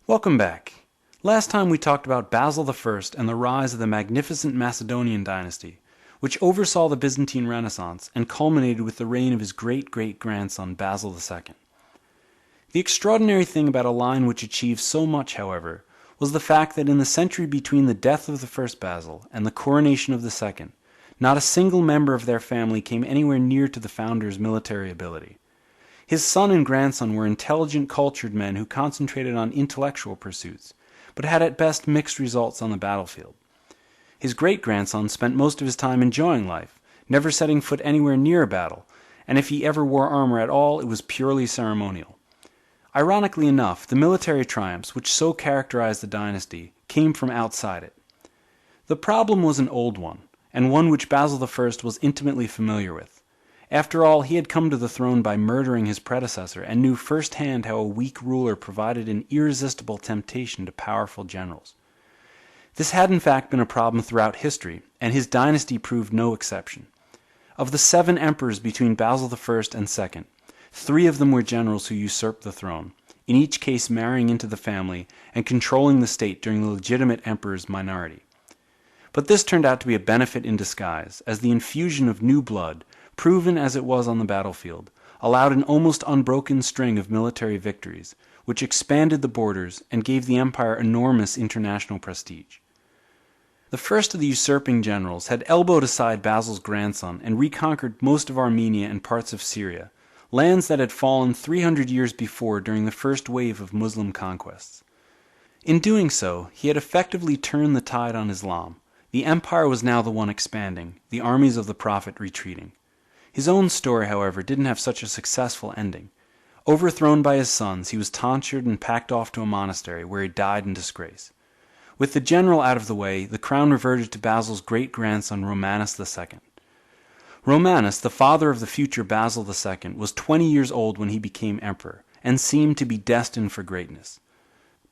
Welcome back. Last time we talked about Basil I and the rise of the magnificent Macedonian Dynasty, which oversaw the Byzantine Renaissance and culminated with the reign of his great-great-grandson Basil II. The extraordinary thing about a line which achieved so much, however, was the fact that in the century between the death of the first Basil and the coronation of the second, not a single member of their family came anywhere near to the founder's military ability. His son and grandson were intelligent, cultured men who concentrated on intellectual pursuits, but had at best mixed results on the battlefield. His great-grandson spent most of his time enjoying life, never setting foot anywhere near a battle, and if he ever wore armor at all, it was purely ceremonial. Ironically enough, the military triumphs which so characterized the dynasty came from outside it. The problem was an old one, and one which Basil I was intimately familiar with. After all, he had come to the throne by murdering his predecessor and knew firsthand how a weak ruler provided an irresistible temptation to powerful generals. This had in fact been a problem throughout history, and his dynasty proved no exception. Of the 7 emperors between Basil I and II, 3 of them were generals who usurped the throne, in each case marrying into the family and controlling the state during the legitimate emperor's minority. But this turned out to be a benefit in disguise, as the infusion of new blood, proven as it was on the battlefield, allowed an almost unbroken string of military victories, which expanded the borders and gave the empire enormous international prestige. The first of the usurping generals had elbowed aside Basil's grandson and reconquered most of Armenia and parts of Syria, lands that had fallen 300 years before during the first wave of Muslim conquests. In doing so, he had effectively turned the tide on Islam. The empire was now the one expanding, the armies of the Prophet retreating. His own story, however, didn't have such a successful ending. Overthrown by his sons, he was tonsured and packed off to a monastery, where he died in disgrace. With the general out of the way, the crown reverted to Basil's great-grandson Romanus II. Romanus, the father of the future Basil II, was 20 years old when he became emperor, and seemed to be destined for greatness.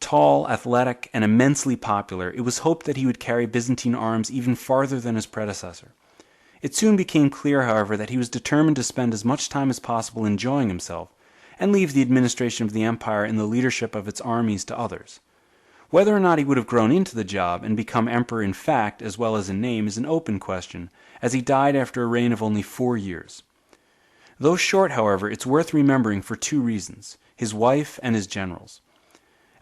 Tall, athletic, and immensely popular, it was hoped that he would carry Byzantine arms even farther than his predecessor. It soon became clear, however, that he was determined to spend as much time as possible enjoying himself, and leave the administration of the empire and the leadership of its armies to others. Whether or not he would have grown into the job and become emperor in fact as well as in name is an open question, as he died after a reign of only 4 years. Though short, however, it's worth remembering for 2 reasons: his wife and his generals.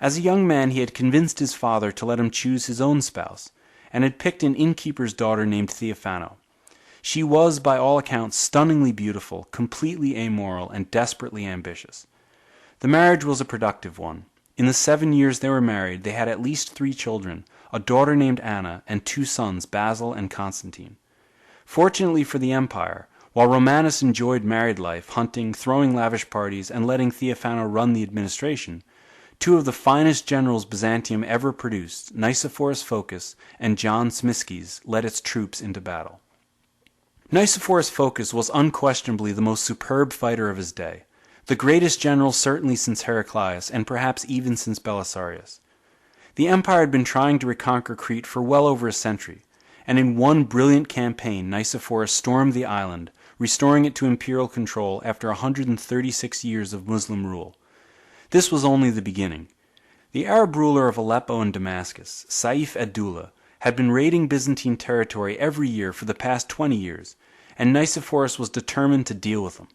As a young man, he had convinced his father to let him choose his own spouse, and had picked an innkeeper's daughter named Theophano. She was, by all accounts, stunningly beautiful, completely amoral, and desperately ambitious. The marriage was a productive one. In the 7 years they were married, they had at least 3 children, a daughter named Anna, and 2 sons, Basil and Constantine. Fortunately for the empire, while Romanus enjoyed married life, hunting, throwing lavish parties, and letting Theophano run the administration, 2 of the finest generals Byzantium ever produced, Nicephorus Phocas and John Tzimiskes, led its troops into battle. Nicephorus Phocas was unquestionably the most superb fighter of his day, the greatest general certainly since Heraclius, and perhaps even since Belisarius. The empire had been trying to reconquer Crete for well over a century, and in one brilliant campaign Nicephorus stormed the island, restoring it to imperial control after 136 years of Muslim rule. This was only the beginning. The Arab ruler of Aleppo and Damascus, Saif ad-Dawla, had been raiding Byzantine territory every year for the past 20 years, and Nicephorus was determined to deal with them.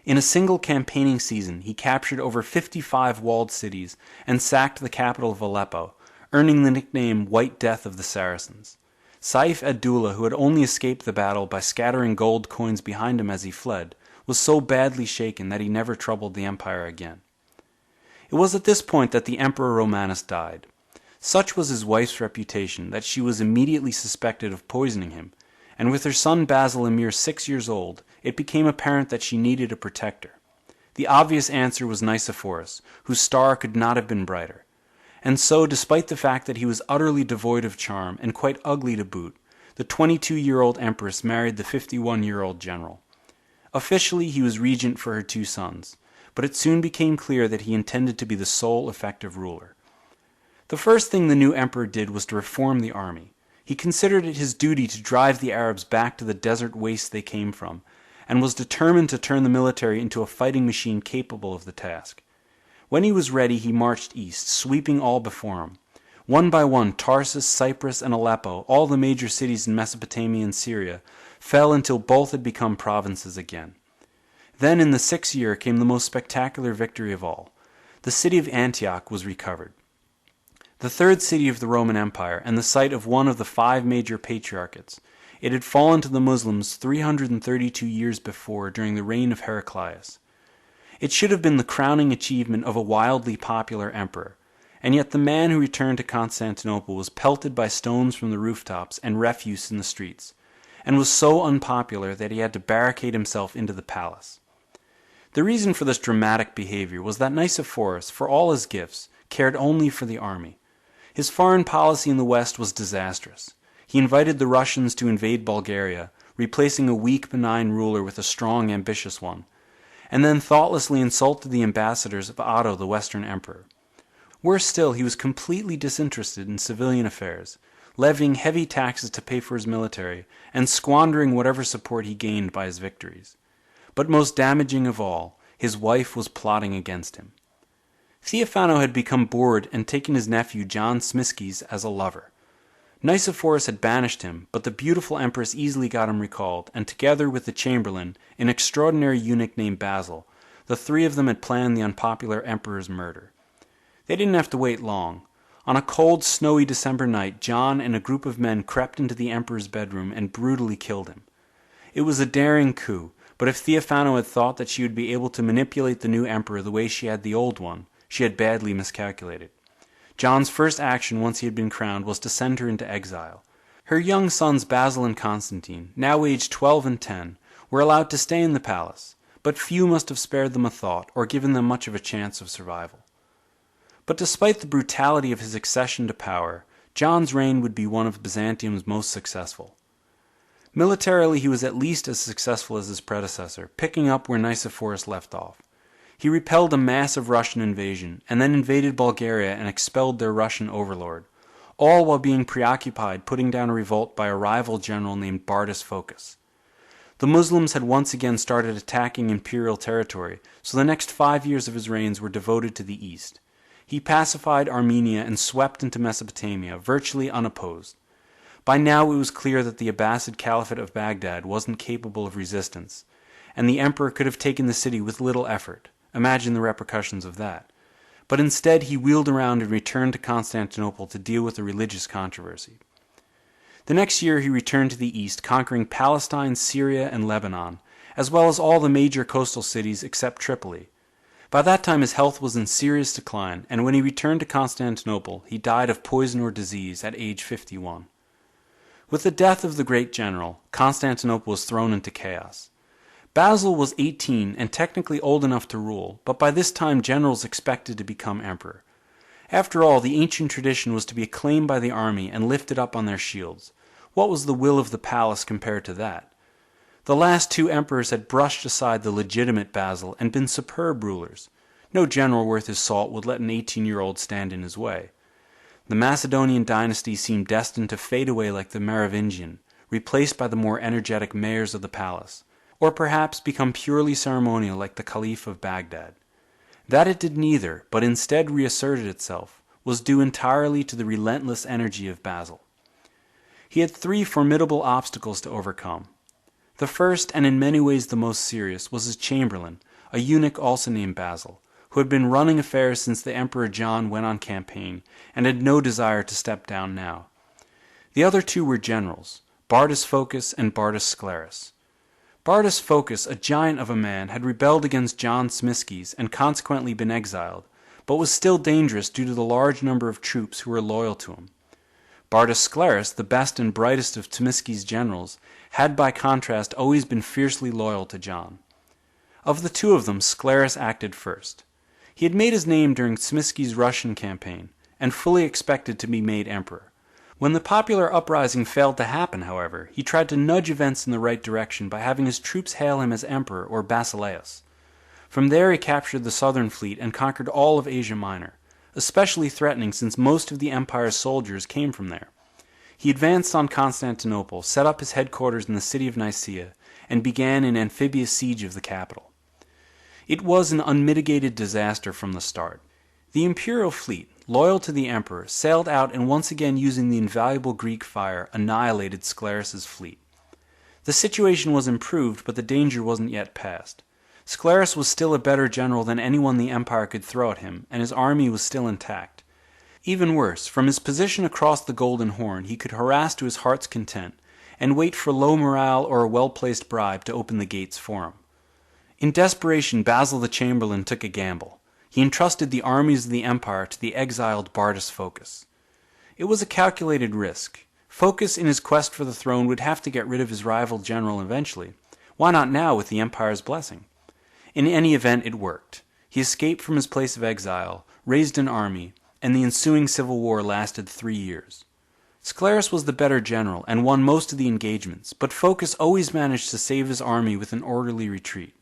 In a single campaigning season, he captured over 55 walled cities and sacked the capital of Aleppo, earning the nickname White Death of the Saracens. Saif ad-Dawla, who had only escaped the battle by scattering gold coins behind him as he fled, was so badly shaken that he never troubled the empire again. It was at this point that the Emperor Romanus died. Such was his wife's reputation that she was immediately suspected of poisoning him, and with her son Basil a mere 6 years old, it became apparent that she needed a protector. The obvious answer was Nicephorus, whose star could not have been brighter. And so, despite the fact that he was utterly devoid of charm and quite ugly to boot, the 22-year-old empress married the 51-year-old general. Officially, he was regent for her 2 sons, but it soon became clear that he intended to be the sole effective ruler. The first thing the new emperor did was to reform the army. He considered it his duty to drive the Arabs back to the desert wastes they came from, and was determined to turn the military into a fighting machine capable of the task. When he was ready, he marched east, sweeping all before him. One by one, Tarsus, Cyprus, and Aleppo, all the major cities in Mesopotamia and Syria, fell until both had become provinces again. Then in the 6th year came the most spectacular victory of all. The city of Antioch was recovered. The third city of the Roman Empire, and the site of one of the 5 major patriarchates. It had fallen to the Muslims 332 years before, during the reign of Heraclius. It should have been the crowning achievement of a wildly popular emperor, and yet the man who returned to Constantinople was pelted by stones from the rooftops and refuse in the streets, and was so unpopular that he had to barricade himself into the palace. The reason for this dramatic behavior was that Nicephorus, for all his gifts, cared only for the army. His foreign policy in the west was disastrous. He invited the Russians to invade Bulgaria, replacing a weak, benign ruler with a strong, ambitious one, and then thoughtlessly insulted the ambassadors of Otto, the Western Emperor. Worse still, he was completely disinterested in civilian affairs, levying heavy taxes to pay for his military, and squandering whatever support he gained by his victories. But most damaging of all, his wife was plotting against him. Theophano had become bored and taken his nephew John Smiskes as a lover. Nicephorus had banished him, but the beautiful empress easily got him recalled, and together with the chamberlain, an extraordinary eunuch named Basil, the 3 of them had planned the unpopular emperor's murder. They didn't have to wait long. On a cold, snowy December night, John and a group of men crept into the emperor's bedroom and brutally killed him. It was a daring coup, but if Theophano had thought that she would be able to manipulate the new emperor the way she had the old one, she had badly miscalculated. John's first action once he had been crowned was to send her into exile. Her young sons Basil and Constantine, now aged 12 and 10, were allowed to stay in the palace, but few must have spared them a thought or given them much of a chance of survival. But despite the brutality of his accession to power, John's reign would be one of Byzantium's most successful. Militarily, he was at least as successful as his predecessor, picking up where Nicephorus left off. He repelled a massive Russian invasion, and then invaded Bulgaria and expelled their Russian overlord, all while being preoccupied putting down a revolt by a rival general named Bardas Phocas. The Muslims had once again started attacking imperial territory, so the next 5 years of his reigns were devoted to the east. He pacified Armenia and swept into Mesopotamia, virtually unopposed. By now it was clear that the Abbasid Caliphate of Baghdad wasn't capable of resistance, and the emperor could have taken the city with little effort. Imagine the repercussions of that. But instead he wheeled around and returned to Constantinople to deal with a religious controversy. The next year he returned to the east, conquering Palestine, Syria, and Lebanon, as well as all the major coastal cities except Tripoli. By that time his health was in serious decline, and when he returned to Constantinople, he died of poison or disease at age 51. With the death of the great general, Constantinople was thrown into chaos. Basil was 18 and technically old enough to rule, but by this time generals expected to become emperor. After all, the ancient tradition was to be acclaimed by the army and lifted up on their shields. What was the will of the palace compared to that? The last 2 emperors had brushed aside the legitimate Basil and been superb rulers. No general worth his salt would let an 18-year-old stand in his way. The Macedonian Dynasty seemed destined to fade away like the Merovingian, replaced by the more energetic mayors of the palace, or perhaps become purely ceremonial like the Caliph of Baghdad. That it did neither, but instead reasserted itself, was due entirely to the relentless energy of Basil. He had 3 formidable obstacles to overcome. The first, and in many ways the most serious, was his chamberlain, a eunuch also named Basil, who had been running affairs since the Emperor John went on campaign, and had no desire to step down now. The other 2 were generals, Bardas Phocas and Bardas Sclerus. Bardas Phocas, a giant of a man, had rebelled against John Smiskes and consequently been exiled, but was still dangerous due to the large number of troops who were loyal to him. Bardas Sclerus, the best and brightest of Smiskes' generals, had by contrast always been fiercely loyal to John. Of the 2 of them, Sclerus acted first. He had made his name during Smiskes' Russian campaign, and fully expected to be made emperor. When the popular uprising failed to happen, however, he tried to nudge events in the right direction by having his troops hail him as emperor or basileus. From there he captured the southern fleet and conquered all of Asia Minor, especially threatening since most of the empire's soldiers came from there. He advanced on Constantinople, set up his headquarters in the city of Nicaea, and began an amphibious siege of the capital. It was an unmitigated disaster from the start. The imperial fleet, loyal to the emperor, sailed out and once again using the invaluable Greek fire, annihilated Sclerus' fleet. The situation was improved, but the danger wasn't yet past. Sclerus was still a better general than anyone the empire could throw at him, and his army was still intact. Even worse, from his position across the Golden Horn, he could harass to his heart's content, and wait for low morale or a well-placed bribe to open the gates for him. In desperation, Basil the Chamberlain took a gamble. He entrusted the armies of the empire to the exiled Bardas Phocas. It was a calculated risk. Phocas, in his quest for the throne, would have to get rid of his rival general eventually. Why not now with the empire's blessing? In any event, it worked. He escaped from his place of exile, raised an army, and the ensuing civil war lasted 3 years. Sclerus was the better general and won most of the engagements, but Phocas always managed to save his army with an orderly retreat.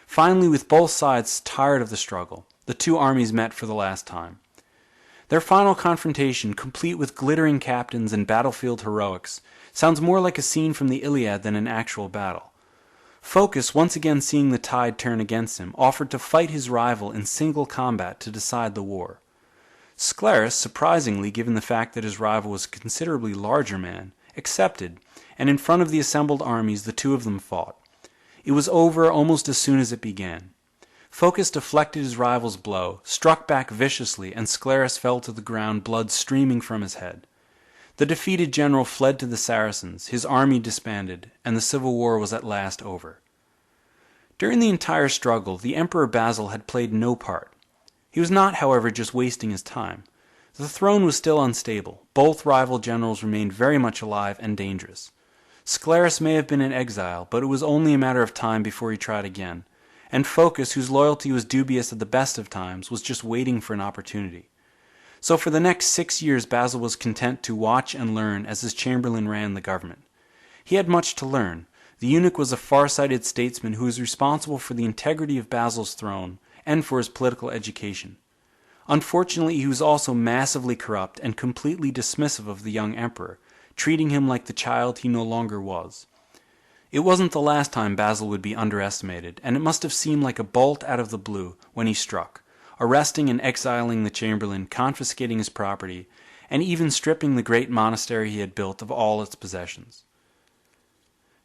Finally, with both sides tired of the struggle, the two armies met for the last time. Their final confrontation, complete with glittering captains and battlefield heroics, sounds more like a scene from the Iliad than an actual battle. Phocas, once again seeing the tide turn against him, offered to fight his rival in single combat to decide the war. Sclerus, surprisingly given the fact that his rival was a considerably larger man, accepted, and in front of the assembled armies the two of them fought. It was over almost as soon as it began. Phocas deflected his rival's blow, struck back viciously, and Sclerus fell to the ground, blood streaming from his head. The defeated general fled to the Saracens, his army disbanded, and the civil war was at last over. During the entire struggle, the Emperor Basil had played no part. He was not, however, just wasting his time. The throne was still unstable. Both rival generals remained very much alive and dangerous. Sclerus may have been in exile, but it was only a matter of time before he tried again, and Phocas, whose loyalty was dubious at the best of times, was just waiting for an opportunity. So for the next 6 years Basil was content to watch and learn as his chamberlain ran the government. He had much to learn. The eunuch was a far-sighted statesman who was responsible for the integrity of Basil's throne and for his political education. Unfortunately, he was also massively corrupt and completely dismissive of the young emperor, treating him like the child he no longer was. It wasn't the last time Basil would be underestimated, and it must have seemed like a bolt out of the blue when he struck, arresting and exiling the chamberlain, confiscating his property, and even stripping the great monastery he had built of all its possessions.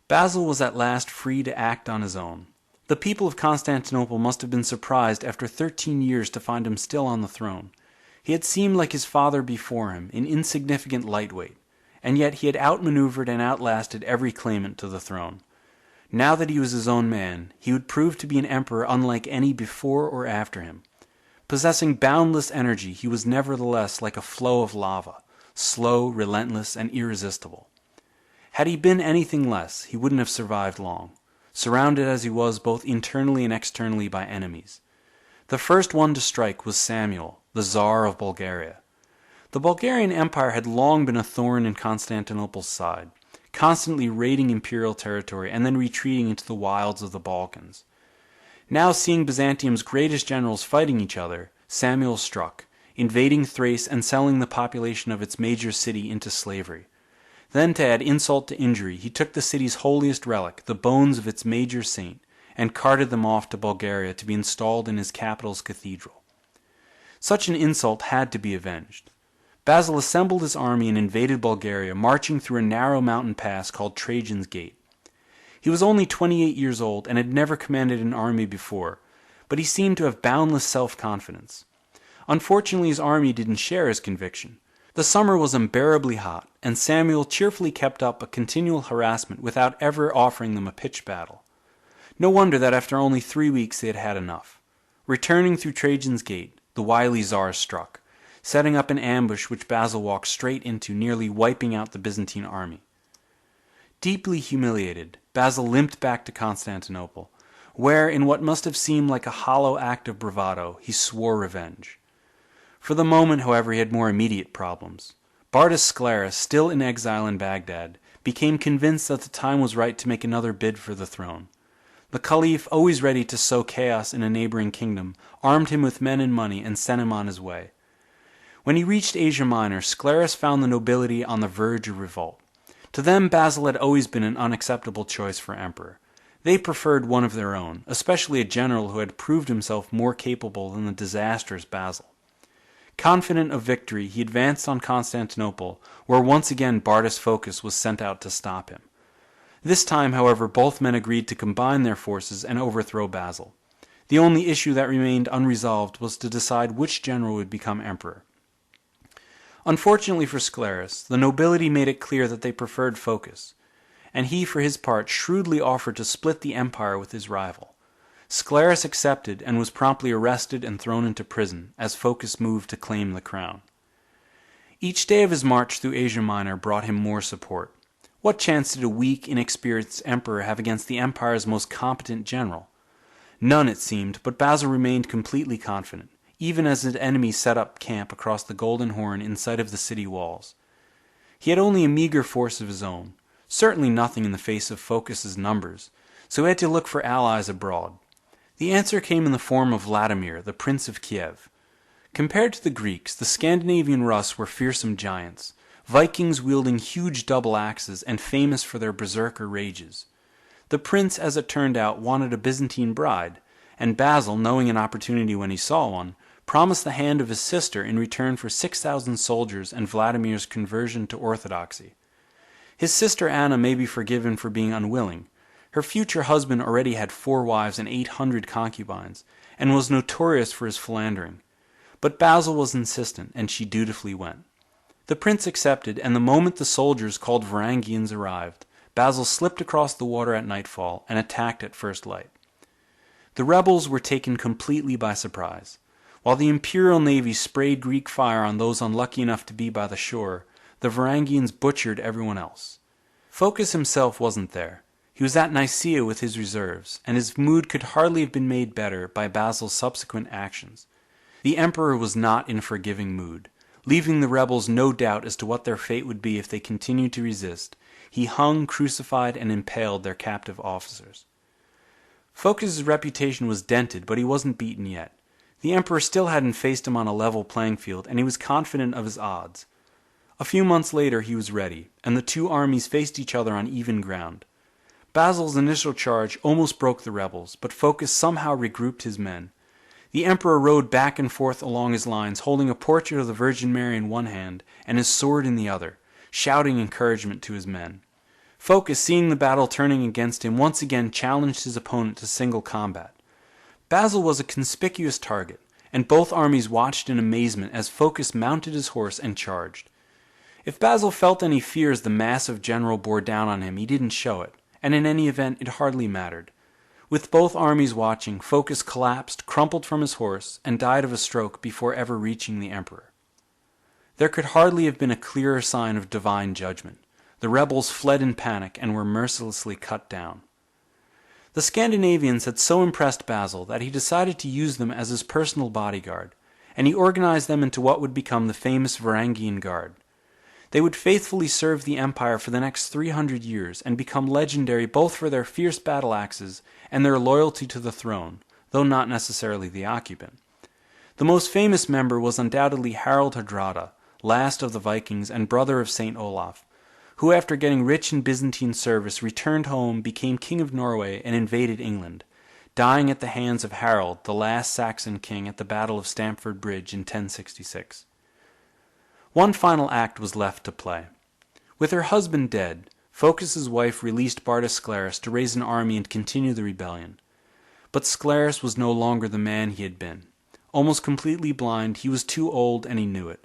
Basil was at last free to act on his own. The people of Constantinople must have been surprised after 13 years to find him still on the throne. He had seemed like his father before him, an insignificant lightweight, and yet he had outmaneuvered and outlasted every claimant to the throne. Now that he was his own man, he would prove to be an emperor unlike any before or after him. Possessing boundless energy, he was nevertheless like a flow of lava, slow, relentless, and irresistible. Had he been anything less, he wouldn't have survived long, surrounded as he was both internally and externally by enemies. The first one to strike was Samuel, the Tsar of Bulgaria. The Bulgarian Empire had long been a thorn in Constantinople's side, constantly raiding imperial territory and then retreating into the wilds of the Balkans. Now, seeing Byzantium's greatest generals fighting each other, Samuel struck, invading Thrace and selling the population of its major city into slavery. Then, to add insult to injury, he took the city's holiest relic, the bones of its major saint, and carted them off to Bulgaria to be installed in his capital's cathedral. Such an insult had to be avenged. Basil assembled his army and invaded Bulgaria, marching through a narrow mountain pass called Trajan's Gate. He was only 28 years old and had never commanded an army before, but he seemed to have boundless self-confidence. Unfortunately, his army didn't share his conviction. The summer was unbearably hot, and Samuel cheerfully kept up a continual harassment without ever offering them a pitched battle. No wonder that after only 3 weeks they had had enough. Returning through Trajan's Gate, the wily Tsar struck, setting up an ambush which Basil walked straight into, nearly wiping out the Byzantine army. Deeply humiliated, Basil limped back to Constantinople, where, in what must have seemed like a hollow act of bravado, he swore revenge. For the moment, however, he had more immediate problems. Bardas Sclerus, still in exile in Baghdad, became convinced that the time was right to make another bid for the throne. The Caliph, always ready to sow chaos in a neighboring kingdom, armed him with men and money and sent him on his way. When he reached Asia Minor, Sclerus found the nobility on the verge of revolt. To them, Basil had always been an unacceptable choice for emperor. They preferred one of their own, especially a general who had proved himself more capable than the disastrous Basil. Confident of victory, he advanced on Constantinople, where once again Bardas Phocas was sent out to stop him. This time, however, both men agreed to combine their forces and overthrow Basil. The only issue that remained unresolved was to decide which general would become emperor. Unfortunately for Sclerus, the nobility made it clear that they preferred Phocas, and he for his part shrewdly offered to split the empire with his rival. Sclerus accepted and was promptly arrested and thrown into prison as Phocas moved to claim the crown. Each day of his march through Asia Minor brought him more support. What chance did a weak, inexperienced emperor have against the empire's most competent general? None, it seemed, but Basil remained completely confident, even as his enemies set up camp across the Golden Horn in sight of the city walls. He had only a meager force of his own, certainly nothing in the face of Phocas's numbers, so he had to look for allies abroad. The answer came in the form of Vladimir, the Prince of Kiev. Compared to the Greeks, the Scandinavian Rus were fearsome giants, Vikings wielding huge double axes and famous for their berserker rages. The prince, as it turned out, wanted a Byzantine bride, and Basil, knowing an opportunity when he saw one, promised the hand of his sister in return for 6,000 soldiers and Vladimir's conversion to orthodoxy. His sister Anna may be forgiven for being unwilling. Her future husband already had 4 wives and 800 concubines, and was notorious for his philandering. But Basil was insistent, and she dutifully went. The prince accepted, and the moment the soldiers called Varangians arrived, Basil slipped across the water at nightfall and attacked at first light. The rebels were taken completely by surprise. While the imperial navy sprayed Greek fire on those unlucky enough to be by the shore, the Varangians butchered everyone else. Phocas himself wasn't there. He was at Nicaea with his reserves, and his mood could hardly have been made better by Basil's subsequent actions. The emperor was not in a forgiving mood. Leaving the rebels no doubt as to what their fate would be if they continued to resist, he hung, crucified, and impaled their captive officers. Phocas's reputation was dented, but he wasn't beaten yet. The emperor still hadn't faced him on a level playing field, and he was confident of his odds. A few months later he was ready, and the two armies faced each other on even ground. Basil's initial charge almost broke the rebels, but Phocas somehow regrouped his men. The emperor rode back and forth along his lines, holding a portrait of the Virgin Mary in one hand and his sword in the other, shouting encouragement to his men. Phocas, seeing the battle turning against him, once again challenged his opponent to single combat. Basil was a conspicuous target, and both armies watched in amazement as Phocas mounted his horse and charged. If Basil felt any fear as the massive general bore down on him, he didn't show it, and in any event it hardly mattered. With both armies watching, Phocas collapsed, crumpled from his horse, and died of a stroke before ever reaching the emperor. There could hardly have been a clearer sign of divine judgment. The rebels fled in panic and were mercilessly cut down. The Scandinavians had so impressed Basil that he decided to use them as his personal bodyguard, and he organized them into what would become the famous Varangian Guard. They would faithfully serve the empire for the next 300 years and become legendary both for their fierce battle axes and their loyalty to the throne, though not necessarily the occupant. The most famous member was undoubtedly Harald Hardrada, last of the Vikings and brother of Saint Olaf, who after getting rich in Byzantine service returned home, became king of Norway, and invaded England, dying at the hands of Harold, the last Saxon king, at the Battle of Stamford Bridge in 1066. One final act was left to play. With her husband dead, Phocas's wife released Bardas Sclerus to raise an army and continue the rebellion. But Sclerus was no longer the man he had been. Almost completely blind, he was too old, and he knew it.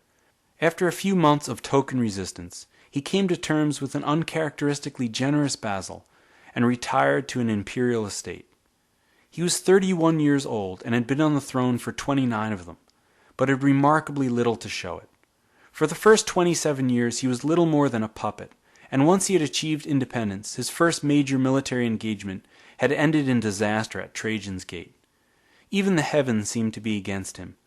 After a few months of token resistance, he came to terms with an uncharacteristically generous Basil, and retired to an imperial estate. He was 31 years old, and had been on the throne for 29 of them, but had remarkably little to show it. For the first 27 years he was little more than a puppet, and once he had achieved independence, his first major military engagement had ended in disaster at Trajan's Gate. Even the heavens seemed to be against him.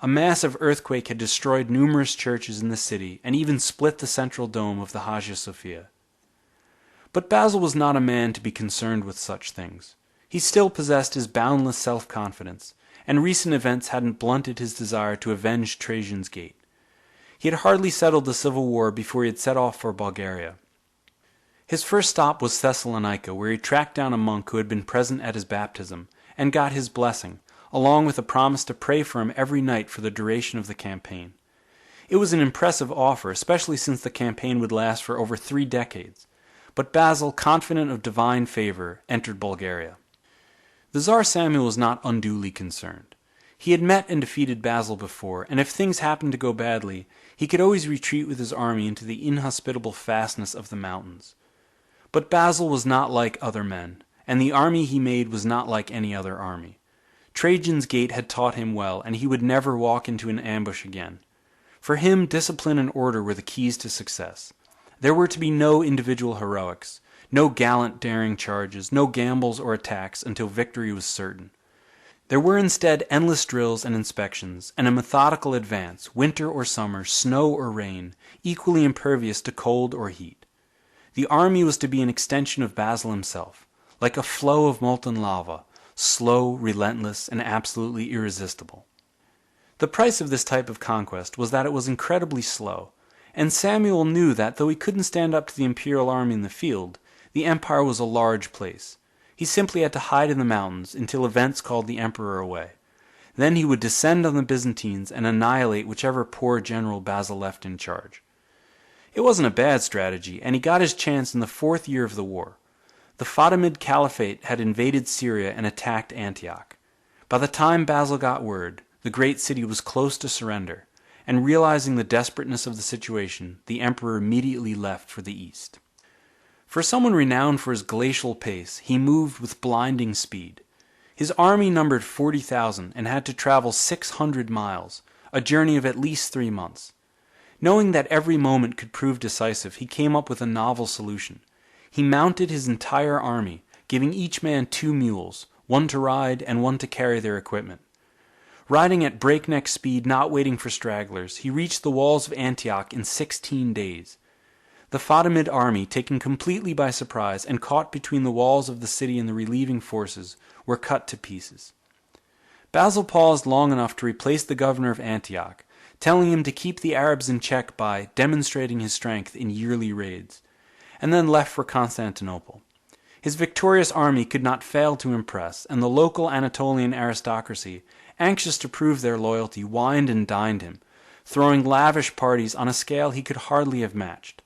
A massive earthquake had destroyed numerous churches in the city, and even split the central dome of the Hagia Sophia. But Basil was not a man to be concerned with such things. He still possessed his boundless self-confidence, and recent events hadn't blunted his desire to avenge Trajan's Gate. He had hardly settled the civil war before he had set off for Bulgaria. His first stop was Thessalonica, where he tracked down a monk who had been present at his baptism, and got his blessing, along with a promise to pray for him every night for the duration of the campaign. It was an impressive offer, especially since the campaign would last for over 3 decades. But Basil, confident of divine favor, entered Bulgaria. The Tsar Samuel was not unduly concerned. He had met and defeated Basil before, and if things happened to go badly, he could always retreat with his army into the inhospitable fastness of the mountains. But Basil was not like other men, and the army he made was not like any other army. Trajan's gait had taught him well, and he would never walk into an ambush again. For him, discipline and order were the keys to success. There were to be no individual heroics, no gallant daring charges, no gambles or attacks until victory was certain. There were instead endless drills and inspections, and a methodical advance, winter or summer, snow or rain, equally impervious to cold or heat. The army was to be an extension of Basil himself, like a flow of molten lava, slow, relentless, and absolutely irresistible. The price of this type of conquest was that it was incredibly slow, and Samuel knew that though he couldn't stand up to the imperial army in the field, the empire was a large place. He simply had to hide in the mountains until events called the emperor away. Then he would descend on the Byzantines and annihilate whichever poor general Basil left in charge. It wasn't a bad strategy, and he got his chance in the 4th year of the war. The Fatimid Caliphate had invaded Syria and attacked Antioch. By the time Basil got word, the great city was close to surrender, and realizing the desperateness of the situation, the emperor immediately left for the east. For someone renowned for his glacial pace, he moved with blinding speed. His army numbered 40,000 and had to travel 600 miles, a journey of at least 3 months. Knowing that every moment could prove decisive, he came up with a novel solution. He mounted his entire army, giving each man 2 mules, one to ride and one to carry their equipment. Riding at breakneck speed, not waiting for stragglers, he reached the walls of Antioch in 16 days. The Fatimid army, taken completely by surprise and caught between the walls of the city and the relieving forces, were cut to pieces. Basil paused long enough to replace the governor of Antioch, telling him to keep the Arabs in check by demonstrating his strength in yearly raids, and then left for Constantinople. His victorious army could not fail to impress, and the local Anatolian aristocracy, anxious to prove their loyalty, wined and dined him, throwing lavish parties on a scale he could hardly have matched.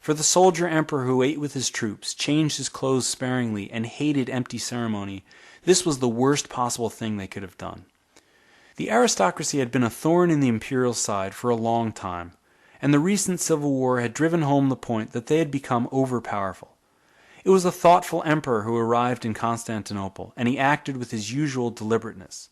For the soldier emperor who ate with his troops, changed his clothes sparingly, and hated empty ceremony, this was the worst possible thing they could have done. The aristocracy had been a thorn in the imperial side for a long time, and the recent civil war had driven home the point that they had become overpowerful. It was a thoughtful emperor who arrived in Constantinople, and he acted with his usual deliberateness.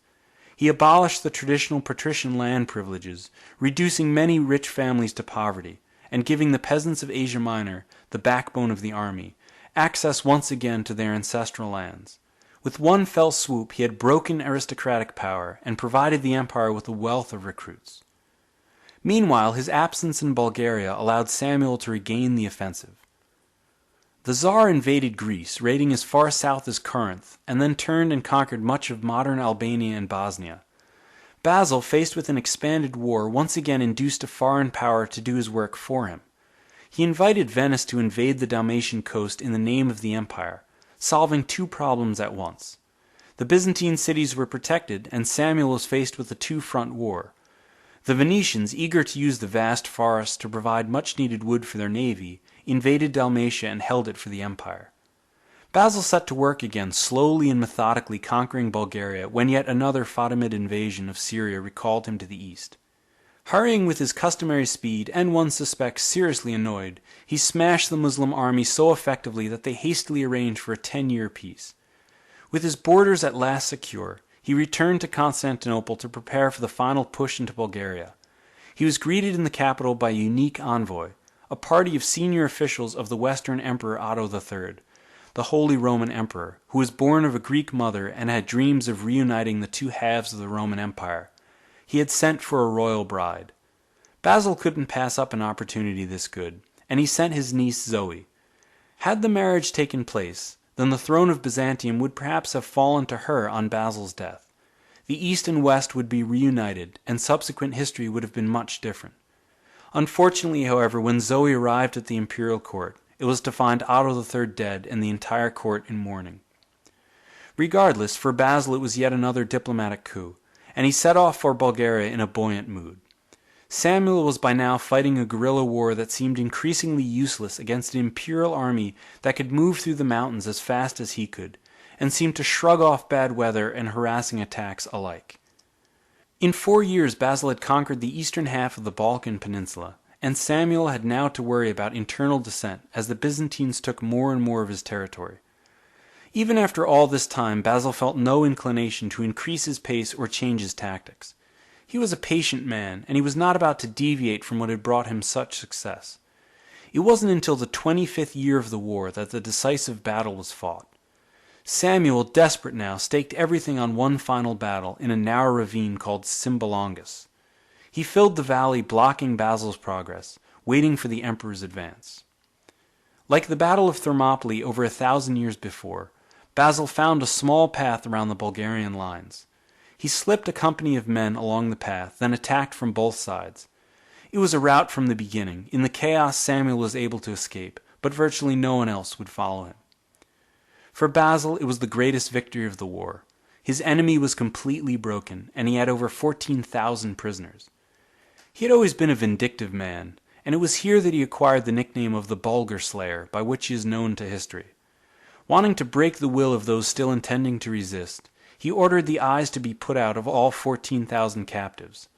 He abolished the traditional patrician land privileges, reducing many rich families to poverty, and giving the peasants of Asia Minor, the backbone of the army, access once again to their ancestral lands. With one fell swoop, he had broken aristocratic power and provided the empire with a wealth of recruits. Meanwhile, his absence in Bulgaria allowed Samuel to regain the offensive. The Tsar invaded Greece, raiding as far south as Corinth, and then turned and conquered much of modern Albania and Bosnia. Basil, faced with an expanded war, once again induced a foreign power to do his work for him. He invited Venice to invade the Dalmatian coast in the name of the empire, solving 2 problems at once. The Byzantine cities were protected, and Samuel was faced with a 2-front war. The Venetians, eager to use the vast forests to provide much-needed wood for their navy, invaded Dalmatia and held it for the empire. Basil set to work again, slowly and methodically conquering Bulgaria, when yet another Fatimid invasion of Syria recalled him to the east. Hurrying with his customary speed, and one suspects seriously annoyed, he smashed the Muslim army so effectively that they hastily arranged for a 10-year peace. With his borders at last secure, he returned to Constantinople to prepare for the final push into Bulgaria. He was greeted in the capital by a unique envoy, a party of senior officials of the Western Emperor Otto III, the Holy Roman Emperor, who was born of a Greek mother and had dreams of reuniting the 2 halves of the Roman Empire. He had sent for a royal bride. Basil couldn't pass up an opportunity this good, and he sent his niece Zoe. Had the marriage taken place, then the throne of Byzantium would perhaps have fallen to her on Basil's death. The East and West would be reunited, and subsequent history would have been much different. Unfortunately, however, when Zoe arrived at the imperial court, It was to find Otto III dead and the entire court in mourning. Regardless, for Basil it was yet another diplomatic coup, and he set off for Bulgaria in a buoyant mood. Samuel was by now fighting a guerrilla war that seemed increasingly useless against an imperial army that could move through the mountains as fast as he could, and seemed to shrug off bad weather and harassing attacks alike. In 4 years Basil had conquered the eastern half of the Balkan Peninsula, and Samuel had now to worry about internal dissent as the Byzantines took more and more of his territory. Even after all this time, Basil felt no inclination to increase his pace or change his tactics. He was a patient man, and he was not about to deviate from what had brought him such success. It wasn't until the 25th year of the war that the decisive battle was fought. Samuel, desperate now, staked everything on one final battle in a narrow ravine called Symbolongus. He filled the valley, blocking Basil's progress, waiting for the emperor's advance. Like the Battle of Thermopylae over 1,000 years before, Basil found a small path around the Bulgarian lines. He slipped a company of men along the path, then attacked from both sides. It was a rout from the beginning. In the chaos, Samuel was able to escape, but virtually no one else would follow him. For Basil, it was the greatest victory of the war. His enemy was completely broken, and he had over 14,000 prisoners. He had always been a vindictive man, and it was here that he acquired the nickname of the Bulgar Slayer, by which he is known to history. Wanting to break the will of those still intending to resist, he ordered the eyes to be put out of all 14,000 captives.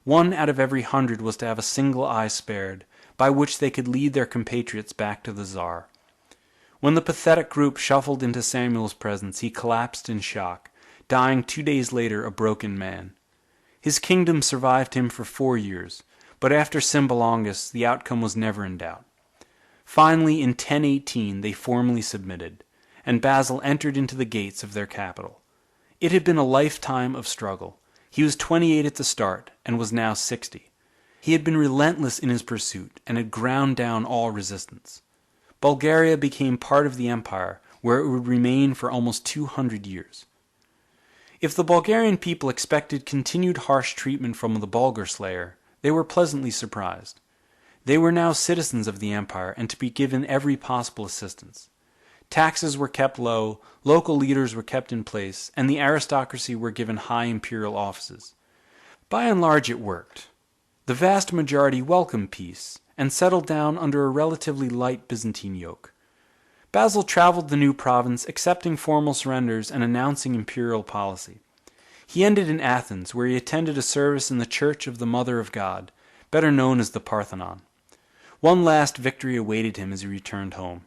1 out of every 100 was to have a single eye spared, by which they could lead their compatriots back to the Tsar. When the pathetic group shuffled into Samuel's presence, he collapsed in shock, dying 2 days later a broken man. His kingdom survived him for 4 years, but after Symbolongus, the outcome was never in doubt. Finally, in 1018, they formally submitted, and Basil entered into the gates of their capital. It had been a lifetime of struggle. He was 28 at the start, and was now 60. He had been relentless in his pursuit, and had ground down all resistance. Bulgaria became part of the empire, where it would remain for almost 200 years. If the Bulgarian people expected continued harsh treatment from the Bulgar Slayer, they were pleasantly surprised. They were now citizens of the empire, and to be given every possible assistance. Taxes were kept low, local leaders were kept in place, and the aristocracy were given high imperial offices. By and large it worked. The vast majority welcomed peace, and settled down under a relatively light Byzantine yoke. Basil traveled the new province, accepting formal surrenders and announcing imperial policy. He ended in Athens, where he attended a service in the Church of the Mother of God, better known as the Parthenon. One last victory awaited him as he returned home.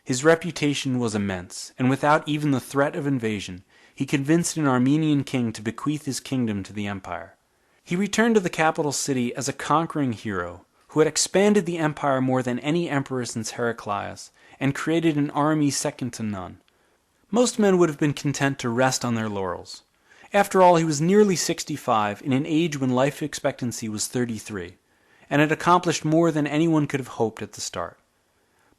His reputation was immense, and without even the threat of invasion, he convinced an Armenian king to bequeath his kingdom to the empire. He returned to the capital city as a conquering hero, who had expanded the empire more than any emperor since Heraclius, and created an army second to none. Most men would have been content to rest on their laurels. After all, he was nearly 65, in an age when life expectancy was 33, and had accomplished more than anyone could have hoped at the start.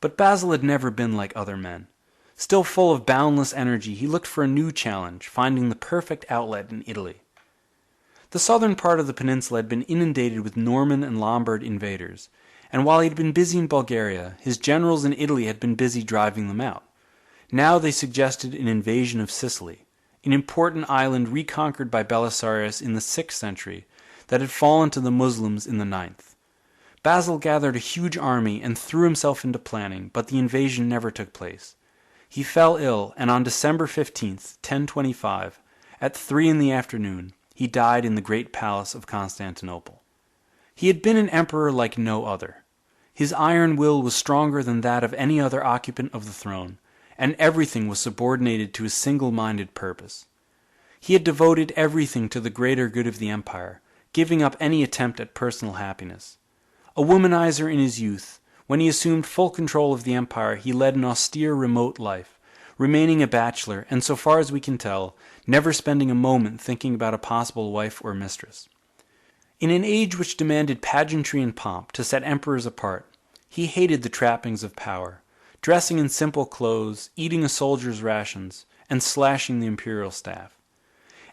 But Basil had never been like other men. Still full of boundless energy, he looked for a new challenge, finding the perfect outlet in Italy. The southern part of the peninsula had been inundated with Norman and Lombard invaders, and while he had been busy in Bulgaria, his generals in Italy had been busy driving them out. Now they suggested an invasion of Sicily, an important island reconquered by Belisarius in the 6th century that had fallen to the Muslims in the 9th. Basil gathered a huge army and threw himself into planning, but the invasion never took place. He fell ill, and on December 15th, 1025, at 3 p.m, he died in the great palace of Constantinople. He had been an emperor like no other. His iron will was stronger than that of any other occupant of the throne, and everything was subordinated to his single-minded purpose. He had devoted everything to the greater good of the empire, giving up any attempt at personal happiness. A womanizer in his youth, when he assumed full control of the empire, he led an austere, remote life, remaining a bachelor, and so far as we can tell, never spending a moment thinking about a possible wife or mistress. In an age which demanded pageantry and pomp to set emperors apart, he hated the trappings of power, dressing in simple clothes, eating a soldier's rations, and slashing the imperial staff.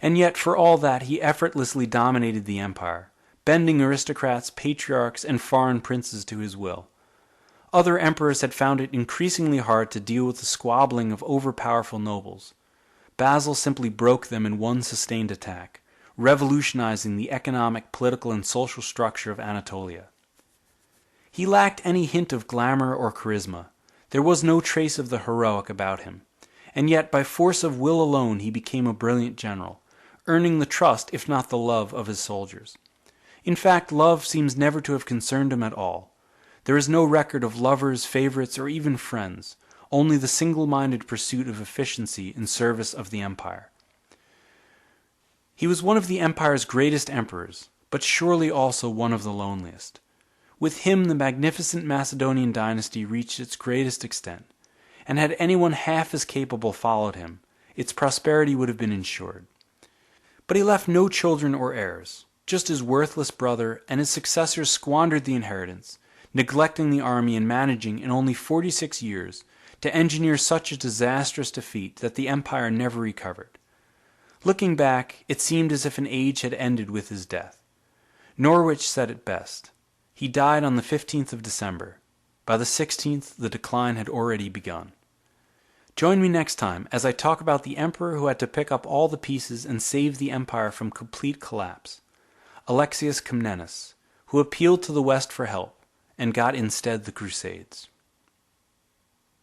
And yet, for all that, he effortlessly dominated the empire, bending aristocrats, patriarchs, and foreign princes to his will. Other emperors had found it increasingly hard to deal with the squabbling of overpowerful nobles. Basil simply broke them in one sustained attack, revolutionizing the economic, political, and social structure of Anatolia. He lacked any hint of glamour or charisma. There was no trace of the heroic about him. And yet, by force of will alone, he became a brilliant general, earning the trust, if not the love, of his soldiers. In fact, love seems never to have concerned him at all. There is no record of lovers, favorites, or even friends, only the single-minded pursuit of efficiency in service of the empire. He was one of the empire's greatest emperors, but surely also one of the loneliest. With him, the magnificent Macedonian dynasty reached its greatest extent, and had anyone half as capable followed him, its prosperity would have been ensured. But he left no children or heirs. Just his worthless brother and his successors squandered the inheritance, neglecting the army and managing, in only 46 years, to engineer such a disastrous defeat that the empire never recovered. Looking back, it seemed as if an age had ended with his death. Norwich said it best. He died on the 15th of December. By the 16th, the decline had already begun. Join me next time as I talk about the emperor who had to pick up all the pieces and save the empire from complete collapse, Alexius Comnenus, who appealed to the West for help and got instead the Crusades.